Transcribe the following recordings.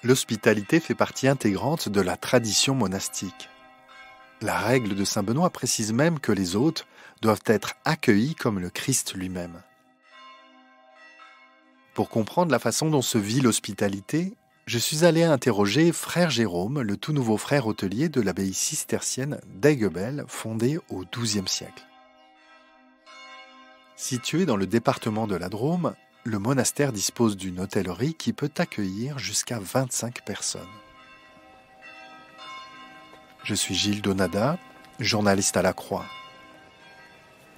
L'hospitalité fait partie intégrante de la tradition monastique. La règle de saint Benoît précise même que les hôtes doivent être accueillis comme le Christ lui-même. Pour comprendre la façon dont se vit l'hospitalité, je suis allé interroger frère Jérôme, le tout nouveau frère hôtelier de l'abbaye cistercienne d'Aiguebel, fondée au XIIe siècle. Situé dans le département de la Drôme, le monastère dispose d'une hôtellerie qui peut accueillir jusqu'à 25 personnes. Je suis Gilles Donada, journaliste à la Croix.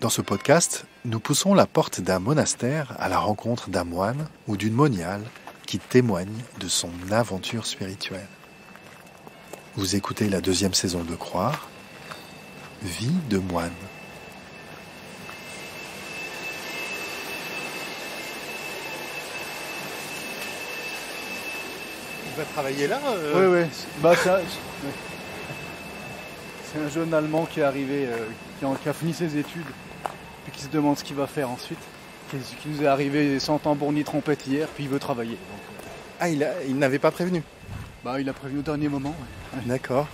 Dans ce podcast, nous poussons la porte d'un monastère à la rencontre d'un moine ou d'une moniale qui témoigne de son aventure spirituelle. Vous écoutez la 2e saison de Croire, Vie de moine. Il va travailler là Oui. C'est un jeune Allemand qui est arrivé, qui a fini ses études, puis qui se demande ce qu'il va faire ensuite. Qui nous est arrivé sans tambour ni trompette hier, puis il veut travailler. Donc, il n'avait pas prévenu? Il a prévenu au dernier moment. Ouais. D'accord.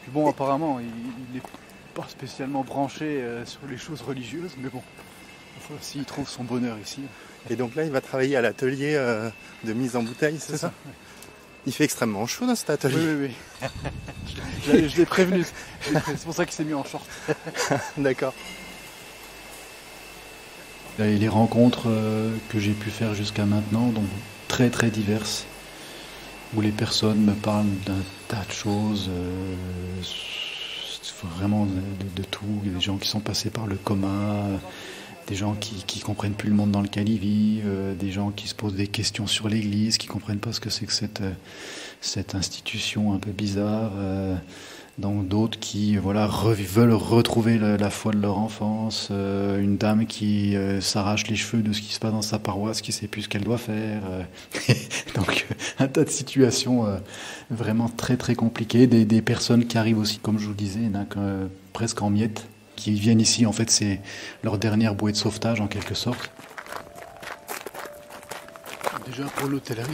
Puis bon, apparemment, il n'est pas spécialement branché sur les choses religieuses, mais bon, s'il trouve son bonheur ici. Et donc là, il va travailler à l'atelier de mise en bouteille, c'est ça? Ouais. Il fait extrêmement chaud dans cet atelier. Oui. Je l'ai prévenu. C'est pour ça qu'il s'est mis en short. D'accord. Et les rencontres que j'ai pu faire jusqu'à maintenant, donc très très diverses, où les personnes me parlent d'un tas de choses, vraiment de tout. Il y a des gens qui sont passés par le coma, des gens qui comprennent plus le monde dans lequel ils vivent, des gens qui se posent des questions sur l'Église, qui comprennent pas ce que c'est que cette institution un peu bizarre. Donc d'autres qui veulent retrouver la foi de leur enfance, une dame qui s'arrache les cheveux de ce qui se passe dans sa paroisse, qui sait plus ce qu'elle doit faire. Donc un tas de situations vraiment très très compliquées, des personnes qui arrivent aussi, comme je vous le disais, presque en miettes, qui viennent ici, en fait c'est leur dernière bouée de sauvetage en quelque sorte. Déjà pour l'hôtellerie,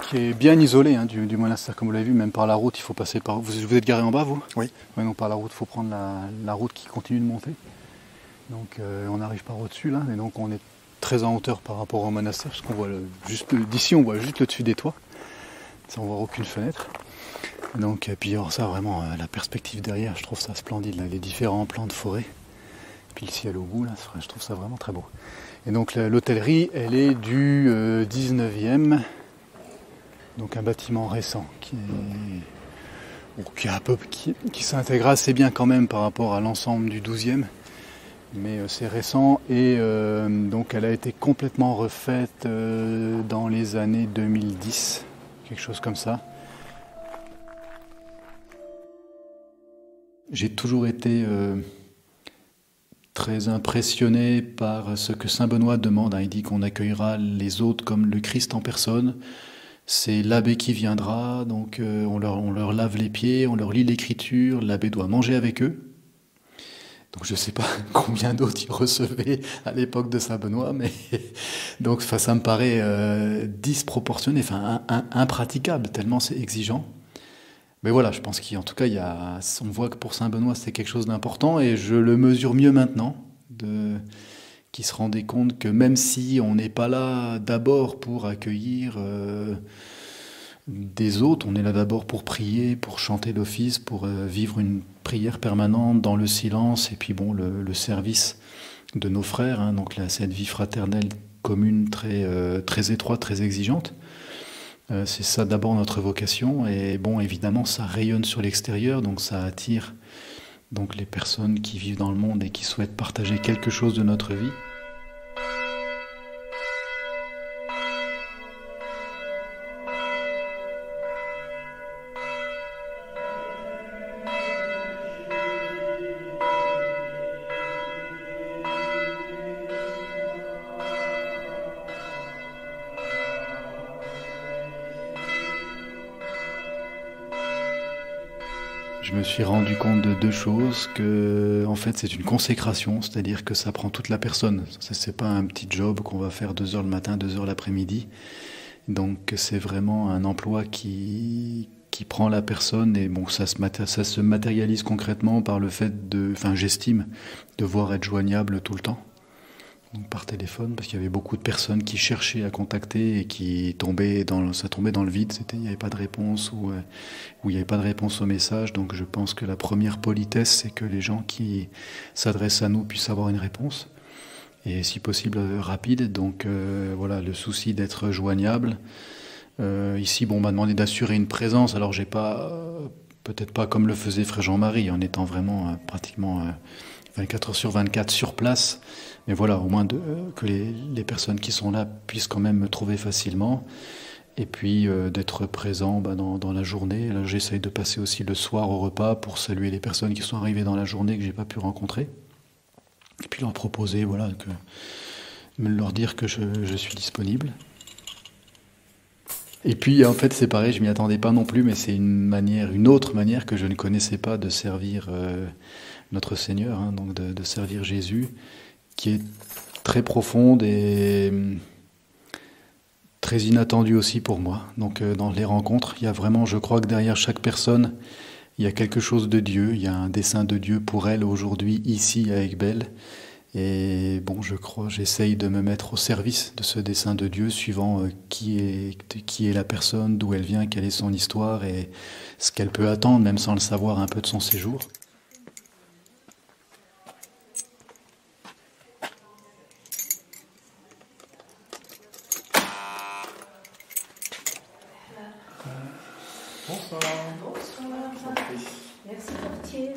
qui est bien isolé du monastère, comme vous l'avez vu, même par la route, il faut passer par... Vous êtes garé en bas, vous? Oui. Ouais, donc par la route, il faut prendre la route qui continue de monter. Donc on arrive par au-dessus, là, et donc on est très en hauteur par rapport au monastère, parce qu'on voit d'ici, on voit juste le dessus des toits. Ça, on voit aucune fenêtre. Donc, puis alors ça, vraiment, la perspective derrière, je trouve ça splendide, là, les différents plans de forêt. Puis le ciel au bout, là, je trouve ça vraiment très beau. Et donc l'hôtellerie, elle est du 19e, donc un bâtiment récent qui s'intègre assez bien quand même par rapport à l'ensemble du 12e. Mais c'est récent et donc elle a été complètement refaite dans les années 2010, quelque chose comme ça. J'ai toujours été très impressionné par ce que saint Benoît demande. Il dit qu'on accueillera les autres comme le Christ en personne. C'est l'abbé qui viendra, donc on leur lave les pieds, on leur lit l'écriture, l'abbé doit manger avec eux. Donc je ne sais pas combien d'autres il recevait à l'époque de saint Benoît, mais donc ça me paraît disproportionné, impraticable, tellement c'est exigeant. Mais voilà, je pense qu'en tout cas, on voit que pour saint Benoît, c'est quelque chose d'important, et je le mesure mieux maintenant, qui se rendait compte que même si on n'est pas là d'abord pour accueillir des autres, on est là d'abord pour prier, pour chanter l'office, pour vivre une prière permanente dans le silence, et puis bon, le service de nos frères, donc cette vie fraternelle commune très étroite, très exigeante. C'est ça d'abord notre vocation, et bon, évidemment ça rayonne sur l'extérieur, donc ça attire donc les personnes qui vivent dans le monde et qui souhaitent partager quelque chose de notre vie. Je me suis rendu compte de deux choses, que en fait c'est une consécration, c'est-à-dire que ça prend toute la personne. C'est pas un petit job qu'on va faire 2 heures le matin, 2 heures l'après-midi. Donc c'est vraiment un emploi qui prend la personne et bon, ça se matérialise concrètement par le fait j'estime, devoir être joignable tout le temps. Donc par téléphone, parce qu'il y avait beaucoup de personnes qui cherchaient à contacter et qui ça tombait dans le vide, il n'y avait pas de réponse ou il n'y avait pas de réponse au message. Donc je pense que la première politesse, c'est que les gens qui s'adressent à nous puissent avoir une réponse, et si possible rapide. Donc voilà, le souci d'être joignable. Ici, on m'a demandé d'assurer une présence, alors j'ai pas, peut-être pas comme le faisait Frère Jean-Marie, en étant vraiment pratiquement 24 heures sur 24 sur place, mais voilà, au moins que les personnes qui sont là puissent quand même me trouver facilement, et puis d'être présent dans la journée. Là, j'essaye de passer aussi le soir au repas pour saluer les personnes qui sont arrivées dans la journée que j'ai pas pu rencontrer, et puis leur proposer, leur dire que je suis disponible. Et puis en fait c'est pareil, je m'y attendais pas non plus, mais c'est une autre manière que je ne connaissais pas de servir notre Seigneur, donc de servir Jésus, qui est très profonde et très inattendue aussi pour moi. Donc dans les rencontres, il y a vraiment, je crois que derrière chaque personne, il y a quelque chose de Dieu, il y a un dessein de Dieu pour elle aujourd'hui, ici avec Belle. Et j'essaye de me mettre au service de ce dessein de Dieu, suivant qui est la personne, d'où elle vient, quelle est son histoire et ce qu'elle peut attendre, même sans le savoir, un peu de son séjour. Bonsoir. Bonsoir. Merci Portier.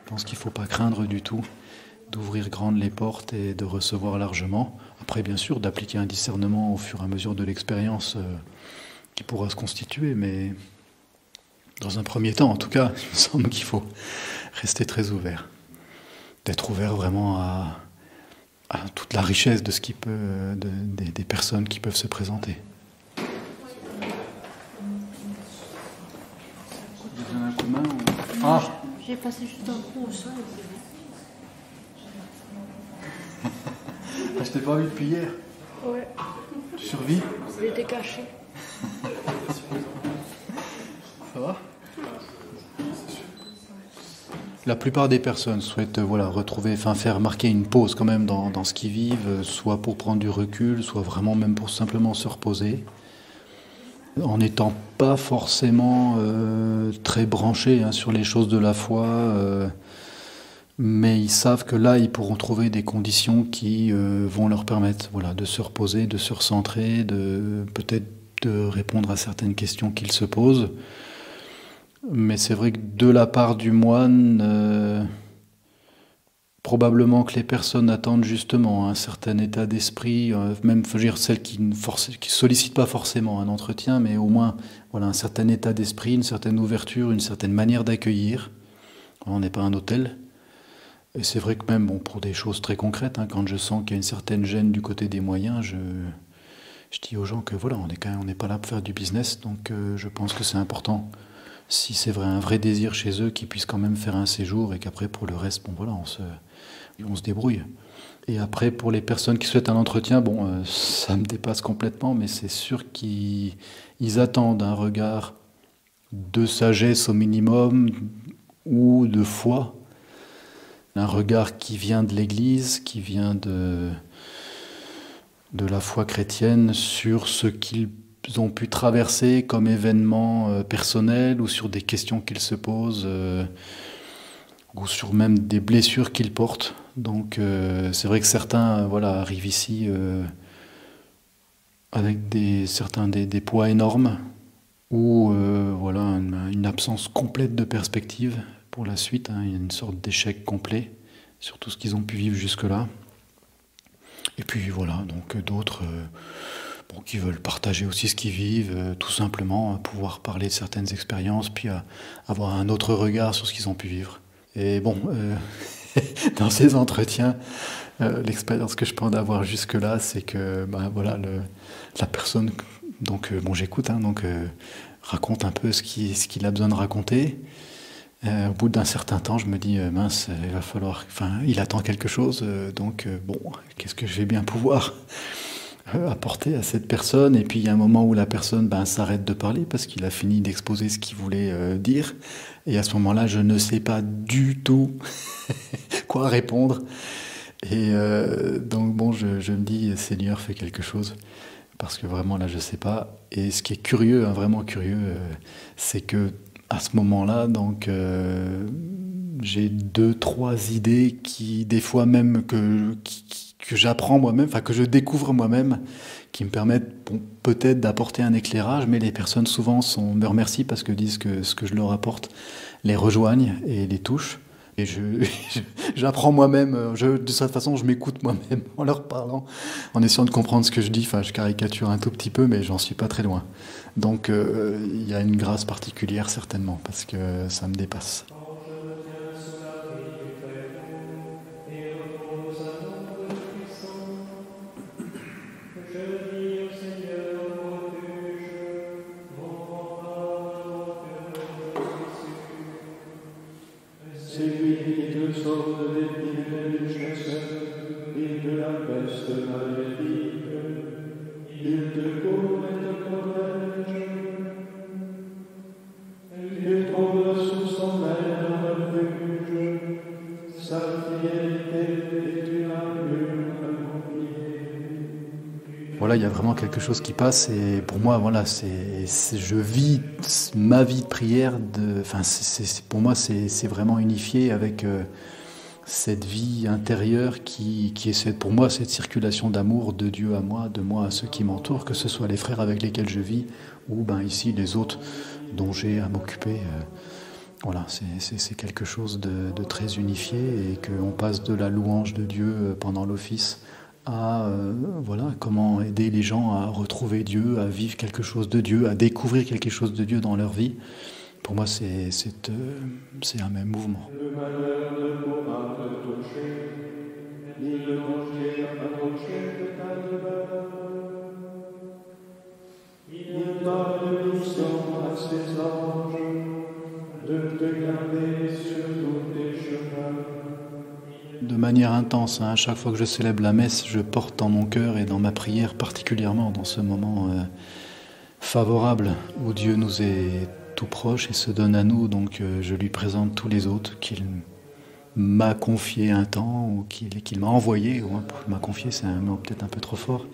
Je pense qu'il ne faut pas craindre du tout d'ouvrir grandes les portes et de recevoir largement. Après, bien sûr, d'appliquer un discernement au fur et à mesure de l'expérience qui pourra se constituer, mais dans un premier temps, en tout cas, il me semble qu'il faut rester très ouvert. D'être ouvert vraiment à toute la richesse de ce qui peut, des personnes qui peuvent se présenter. Vous avez un coup de main ou... Ah. J'ai passé juste un coup au sol. Je t'ai pas vu depuis hier. Ouais. Tu survis? Il était caché. Ça va? La plupart des personnes souhaitent retrouver, faire marquer une pause quand même dans ce qu'ils vivent, soit pour prendre du recul, soit vraiment même pour simplement se reposer, en n'étant pas forcément très branchés sur les choses de la foi, mais ils savent que là, ils pourront trouver des conditions qui vont leur permettre de se reposer, de se recentrer, peut-être de répondre à certaines questions qu'ils se posent. Mais c'est vrai que de la part du moine, probablement que les personnes attendent justement un certain état d'esprit, même celles qui ne sollicitent pas forcément un entretien, mais au moins un certain état d'esprit, une certaine ouverture, une certaine manière d'accueillir. On n'est pas un hôtel. Et c'est vrai que même pour des choses très concrètes, quand je sens qu'il y a une certaine gêne du côté des moyens, je dis aux gens que on n'est pas là pour faire du business, donc je pense que c'est important. Si c'est un vrai désir chez eux, qu'ils puissent quand même faire un séjour et qu'après, pour le reste, on se débrouille. Et après, pour les personnes qui souhaitent un entretien, ça me dépasse complètement, mais c'est sûr qu'ils attendent un regard de sagesse au minimum ou de foi, un regard qui vient de l'Église, qui vient de la foi chrétienne sur ce qu'ils ont pu traverser comme événement personnel ou sur des questions qu'ils se posent ou sur même des blessures qu'ils portent. Donc c'est vrai que certains arrivent ici avec des poids énormes ou une absence complète de perspective pour la suite. Il y a une sorte d'échec complet sur tout ce qu'ils ont pu vivre jusque-là. Et puis donc d'autres qui veulent partager aussi ce qu'ils vivent, tout simplement, pouvoir parler de certaines expériences, puis avoir un autre regard sur ce qu'ils ont pu vivre. Et dans ces entretiens, l'expérience que je peux en avoir jusque-là, c'est que la personne Donc bon, j'écoute, hein, donc raconte un peu ce qu'il a besoin de raconter. Au bout d'un certain temps, je me dis mince, il va falloir, enfin, il attend quelque chose, donc bon, qu'est-ce que je vais bien pouvoir apporter à cette personne? Et puis il y a un moment où la personne s'arrête de parler parce qu'il a fini d'exposer ce qu'il voulait dire. Et à ce moment-là, je ne sais pas du tout quoi répondre. Et donc bon, je me dis, Seigneur, fais quelque chose. Parce que vraiment là, je sais pas. Et ce qui est curieux, hein, vraiment curieux, c'est que à ce moment-là, donc j'ai 2-3 idées qui, des fois même que j'apprends moi-même, enfin que je découvre moi-même, qui me permettent peut-être d'apporter un éclairage, mais les personnes souvent me remercient parce que disent que ce que je leur apporte les rejoignent et les touche. Et j'apprends moi-même, de cette façon je m'écoute moi-même en leur parlant, en essayant de comprendre ce que je dis. Enfin, je caricature un tout petit peu, mais j'en suis pas très loin. Donc il y a une grâce particulière certainement, parce que ça me dépasse. Voilà, il y a vraiment quelque chose qui passe et pour moi, voilà, je vis ma vie de prière. Pour moi, c'est vraiment unifié avec cette vie intérieure qui est pour moi cette circulation d'amour de Dieu à moi, de moi à ceux qui m'entourent, que ce soit les frères avec lesquels je vis ou ici les autres dont j'ai à m'occuper. Voilà, c'est quelque chose de très unifié et qu'on passe de la louange de Dieu pendant l'office à comment aider les gens à retrouver Dieu, à vivre quelque chose de Dieu, à découvrir quelque chose de Dieu dans leur vie. Pour moi, c'est un même mouvement. Le malheur ne pourra te toucher, ni le danger approcher de ta demeure. Il donne mission à ses anges de te garder sur tous tes chemins. De manière intense, hein, à chaque fois que je célèbre la messe, je porte dans mon cœur et dans ma prière, particulièrement dans ce moment favorable où Dieu nous est tout proche et se donne à nous, donc je lui présente tous les autres qu'il m'a confié un temps ou qu'il m'a envoyé. M'a confié, c'est un mot peut-être un peu trop fort,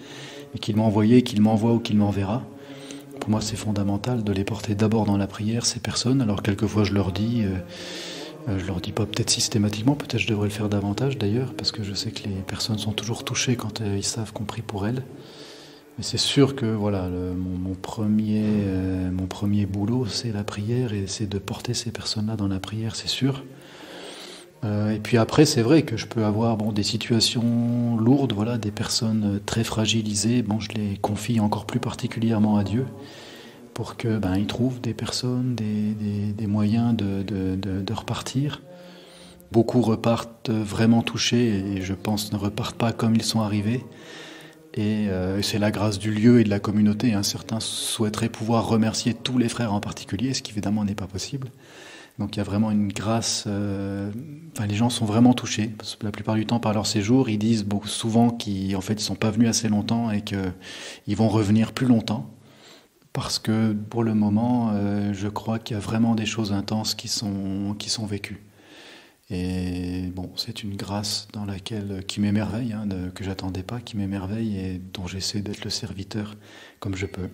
mais qu'il m'a envoyé, qu'il m'envoie ou qu'il m'enverra. Pour moi, c'est fondamental de les porter d'abord dans la prière, ces personnes. Alors quelquefois, je leur dis pas peut-être systématiquement, peut-être je devrais le faire davantage d'ailleurs, parce que je sais que les personnes sont toujours touchées quand ils savent qu'on prie pour elles. Mais c'est sûr que voilà, mon premier boulot, c'est la prière, et c'est de porter ces personnes-là dans la prière, c'est sûr. Et puis après, c'est vrai que je peux avoir des situations lourdes, voilà, des personnes très fragilisées. Je les confie encore plus particulièrement à Dieu, pour que ils trouvent des personnes, des moyens de repartir. Beaucoup repartent vraiment touchés et je pense ne repartent pas comme ils sont arrivés. Et c'est la grâce du lieu et de la communauté. Certains souhaiteraient pouvoir remercier tous les frères en particulier, ce qui évidemment n'est pas possible. Donc il y a vraiment une grâce. Les gens sont vraiment touchés. Parce que la plupart du temps, par leur séjour, ils disent souvent qu'ils ne sont pas venus assez longtemps et qu'ils vont revenir plus longtemps. Parce que pour le moment, je crois qu'il y a vraiment des choses intenses qui sont vécues. Et c'est une grâce qui m'émerveille, que j'attendais pas, qui m'émerveille et dont j'essaie d'être le serviteur comme je peux.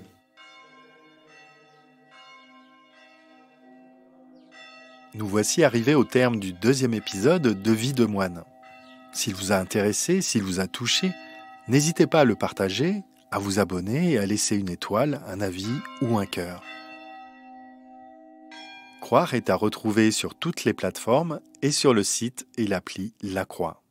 Nous voici arrivés au terme du 2e épisode de Vie de moine. S'il vous a intéressé, s'il vous a touché, n'hésitez pas à le partager, à vous abonner et à laisser une étoile, un avis ou un cœur. Croire est à retrouver sur toutes les plateformes et sur le site et l'appli La Croix.